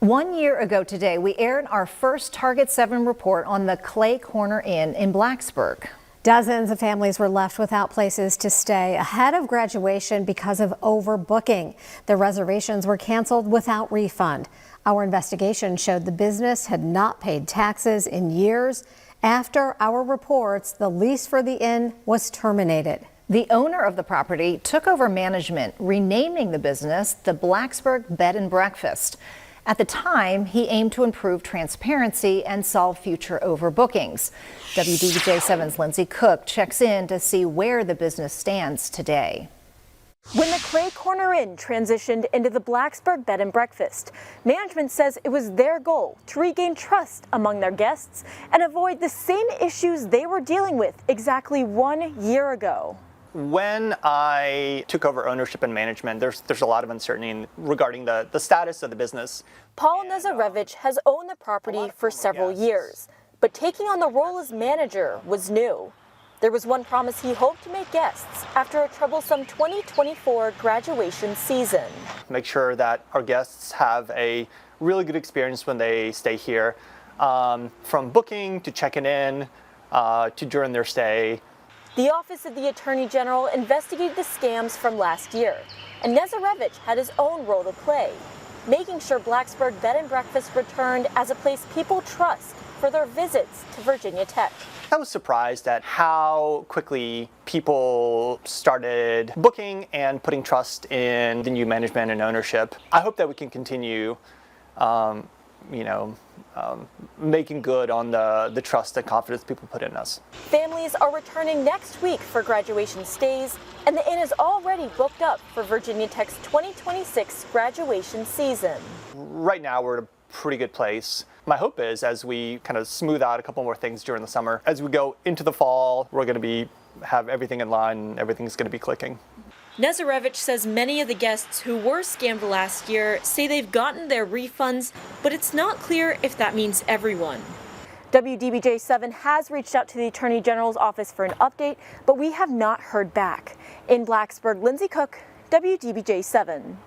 1 year ago today, we aired our first Target 7 report on the Clay Corner Inn in Blacksburg. Dozens of families were left without places to stay ahead of graduation because of overbooking. The reservations were canceled without refund. Our investigation showed the business had not paid taxes in years. After our reports, the lease for the inn was terminated. The owner of the property took over management, renaming the business the Blacksburg Bed and Breakfast. At the time, he aimed to improve transparency and solve future overbookings. WDBJ7's Lindsay Cook checks in to see where the business stands today. When the Clay Corner Inn transitioned into the Blacksburg Bed and Breakfast, management says it was their goal to regain trust among their guests and avoid the same issues they were dealing with exactly 1 year ago. When I took over ownership and management, there's a lot of uncertainty regarding the status of the business. Paul Nazarevich has owned the property for several years, but taking on the role as manager was new. There was one promise he hoped to make guests after a troublesome 2024 graduation season. Make sure that our guests have a really good experience when they stay here, from booking to checking in to during their stay. The Office of the Attorney General investigated the scams from last year, and Nazarevich had his own role to play, making sure Blacksburg Bed and Breakfast returned as a place people trust for their visits to Virginia Tech. I was surprised at how quickly people started booking and putting trust in the new management and ownership. I hope that we can continue making good on the trust and confidence people put in us. Families are returning next week for graduation stays, and the inn is already booked up for Virginia Tech's 2026 graduation season. Right now we're at a pretty good place. My hope is, as we kind of smooth out a couple more things during the summer, as we go into the fall, we're going to have everything in line and everything's going to be clicking. Nazarevich says many of the guests who were scammed last year say they've gotten their refunds, but it's not clear if that means everyone. WDBJ7 has reached out to the Attorney General's office for an update, but we have not heard back. In Blacksburg, Lindsay Cook, WDBJ7.